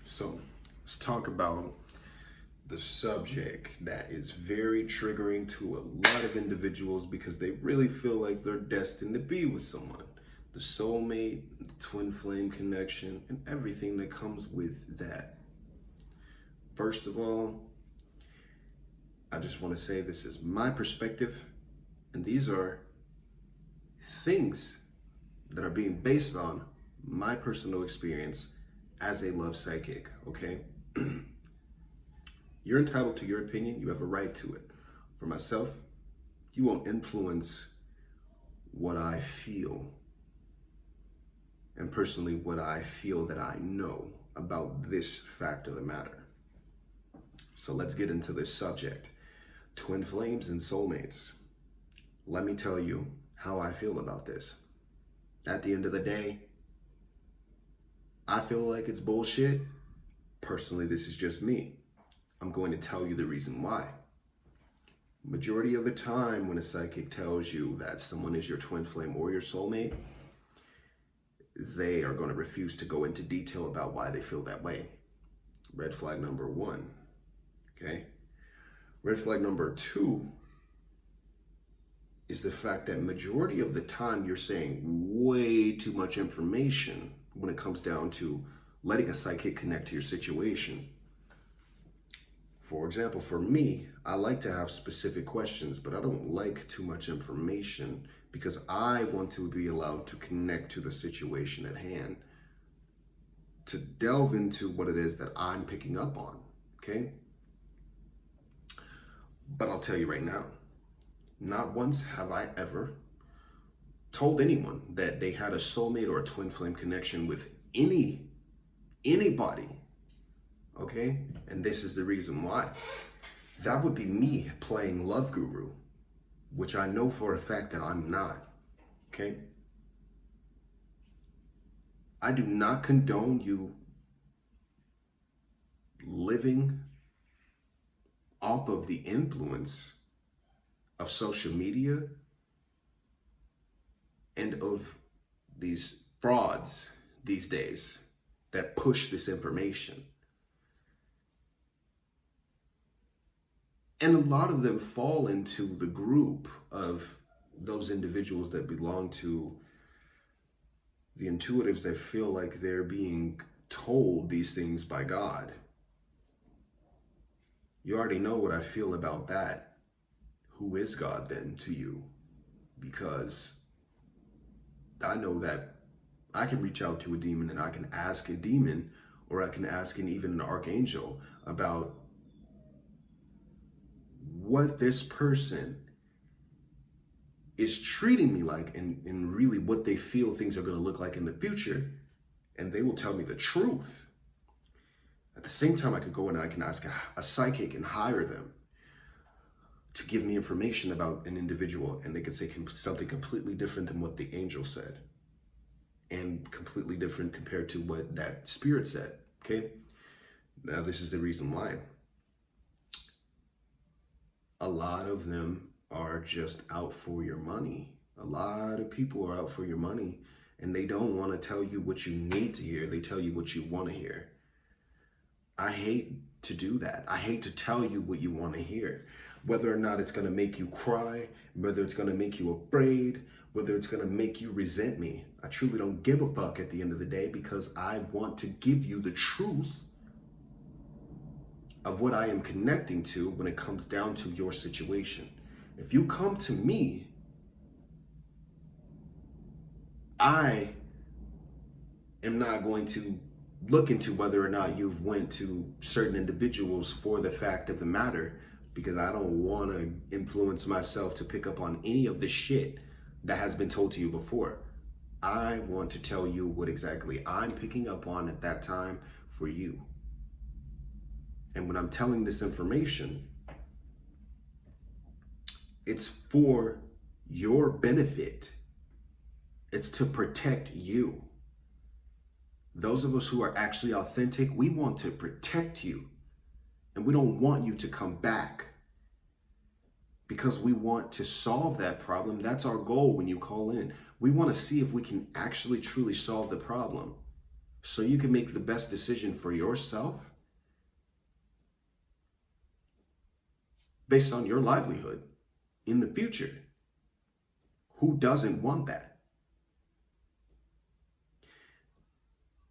So let's talk about the subject that is very triggering to a lot of individuals because they really feel like they're destined to be with someone. The soulmate, the twin flame connection, and everything that comes with that. First of all, I just want to say this is my perspective, and these are things that are being based on my personal experience as a love psychic, okay? You're entitled to your opinion. You have a right to it. For myself, you won't influence what I feel, and personally what I feel that I know about this fact of the matter. So let's get into this subject. Twin flames and soulmates. Let me tell you how I feel about this. At the end of the day, I feel like it's bullshit. Personally, this is just me. I'm going to tell you the reason why. Majority of the time when a psychic tells you that someone is your twin flame or your soulmate, they are going to refuse to go into detail about why they feel that way. Red flag number one, okay? Red flag number two is the fact that majority of the time you're saying way too much information when it comes down to letting a psychic connect to your situation. For example, for me, I like to have specific questions, but I don't like too much information because I want to be allowed to connect to the situation at hand, to delve into what it is that I'm picking up on, okay? But I'll tell you right now, not once have I ever told anyone that they had a soulmate or a twin flame connection with anybody, okay? And this is the reason why. That would be me playing love guru, which I know for a fact that I'm not, okay? I do not condone you living off of the influence of social media and of these frauds these days that push this information. And a lot of them fall into the group of those individuals that belong to the intuitives that feel like they're being told these things by God. You already know what I feel about that. Who is God then to you? Because I know that I can reach out to a demon and I can ask a demon, or I can ask even an archangel about what this person is treating me like and really what they feel things are going to look like in the future. And they will tell me the truth. At the same time, I could go and I can ask a psychic and hire them to give me information about an individual, and they could say something completely different than what the angel said, and completely different compared to what that spirit said, okay? Now, this is the reason why. A lot of them are just out for your money. A lot of people are out for your money, and they don't want to tell you what you need to hear. They tell you what you want to hear. I hate to do that. I hate to tell you what you want to hear. Whether or not it's going to make you cry, whether it's going to make you afraid, whether it's going to make you resent me. I truly don't give a fuck at the end of the day, because I want to give you the truth of what I am connecting to when it comes down to your situation. If you come to me, I am not going to look into whether or not you've went to certain individuals for the fact of the matter, because I don't want to influence myself to pick up on any of the shit that has been told to you before. I want to tell you what exactly I'm picking up on at that time for you. And when I'm telling this information, it's for your benefit. It's to protect you. Those of us who are actually authentic, we want to protect you. And we don't want you to come back because we want to solve that problem. That's our goal when you call in. We want to see if we can actually truly solve the problem so you can make the best decision for yourself based on your livelihood in the future. Who doesn't want that?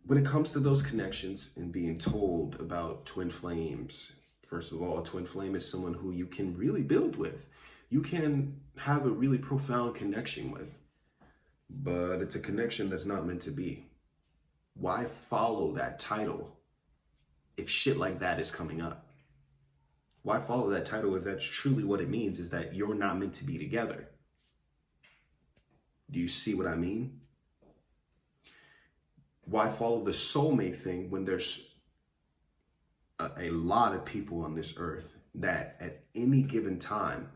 When it comes to those connections and being told about twin flames, first of all, a twin flame is someone who you can really build with. You can have a really profound connection with, but it's a connection that's not meant to be. Why follow that title if shit like that is coming up? Why follow that title if that's truly what it means, is that you're not meant to be together? Do you see what I mean? Why follow the soulmate thing when there's a lot of people on this earth that at any given time,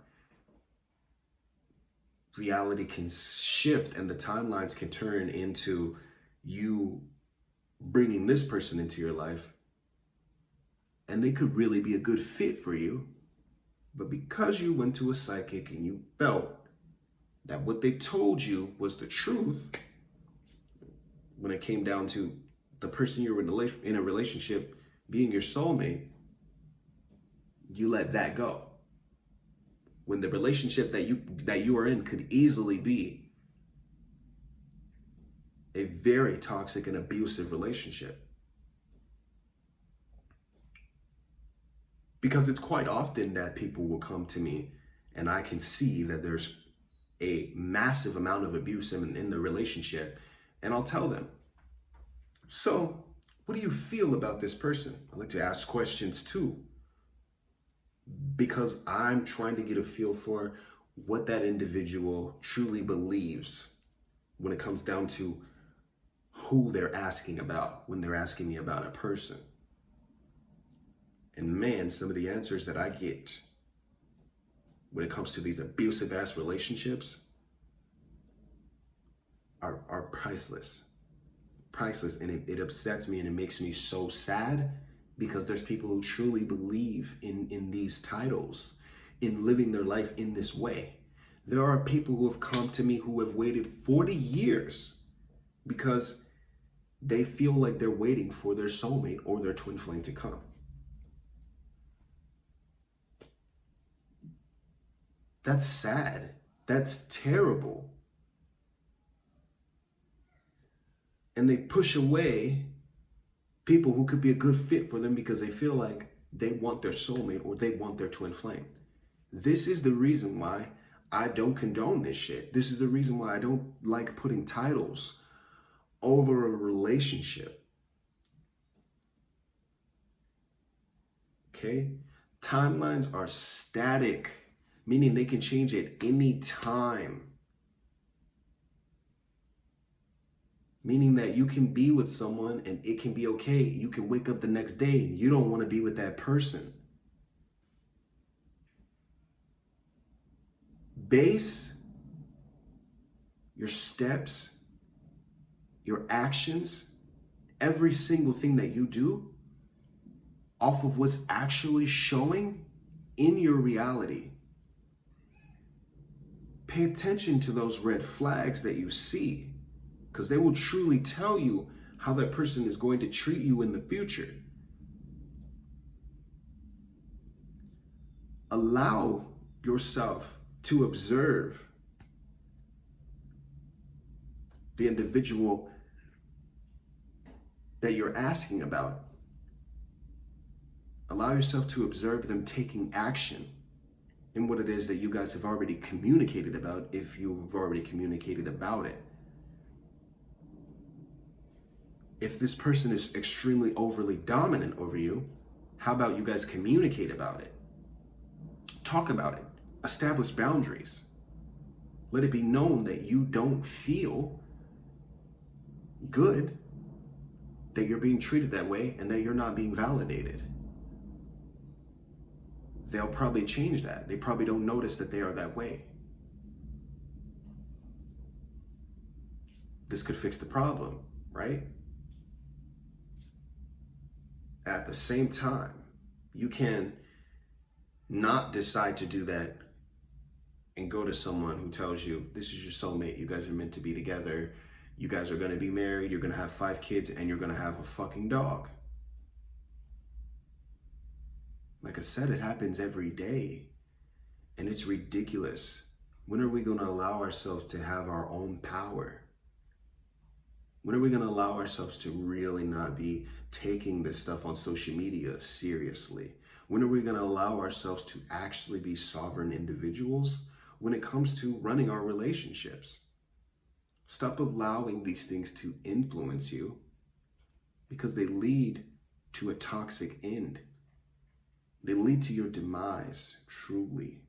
reality can shift and the timelines can turn into you bringing this person into your life, and they could really be a good fit for you, but because you went to a psychic and you felt that what they told you was the truth, when it came down to the person you were in a relationship being your soulmate, you let that go. When the relationship that you are in could easily be a very toxic and abusive relationship. Because it's quite often that people will come to me and I can see that there's a massive amount of abuse in the relationship, and I'll tell them, so what do you feel about this person? I like to ask questions too, because I'm trying to get a feel for what that individual truly believes when it comes down to who they're asking about when they're asking me about a person. And man, some of the answers that I get when it comes to these abusive ass relationships are priceless. Priceless. And it upsets me and it makes me so sad, because there's people who truly believe in these titles, in living their life in this way. There are people who have come to me who have waited 40 years because they feel like they're waiting for their soulmate or their twin flame to come. That's sad. That's terrible. And they push away people who could be a good fit for them because they feel like they want their soulmate or they want their twin flame. This is the reason why I don't condone this shit. This is the reason why I don't like putting titles over a relationship. Okay? Timelines are static, meaning they can change at any time. Meaning that you can be with someone and it can be okay. You can wake up the next day and you don't want to be with that person. Base your steps, your actions, every single thing that you do off of what's actually showing in your reality. Pay attention to those red flags that you see, because they will truly tell you how that person is going to treat you in the future. Allow yourself to observe the individual that you're asking about. Allow yourself to observe them taking action in what it is that you guys have already communicated about, if you've already communicated about it. If this person is extremely overly dominant over you, how about you guys communicate about it? Talk about it. Establish boundaries. Let it be known that you don't feel good, that you're being treated that way, and that you're not being validated. They'll probably change that. They probably don't notice that they are that way. This could fix the problem, right? At the same time, you can not decide to do that and go to someone who tells you, this is your soulmate, you guys are meant to be together, you guys are going to be married, you're going to have 5 kids, and you're going to have a fucking dog. Like I said, it happens every day. And it's ridiculous. When are we going to allow ourselves to have our own power? When are we going to allow ourselves to really not be taking this stuff on social media seriously? When are we going to allow ourselves to actually be sovereign individuals when it comes to running our relationships? Stop allowing these things to influence you, because they lead to a toxic end. They lead to your demise, truly.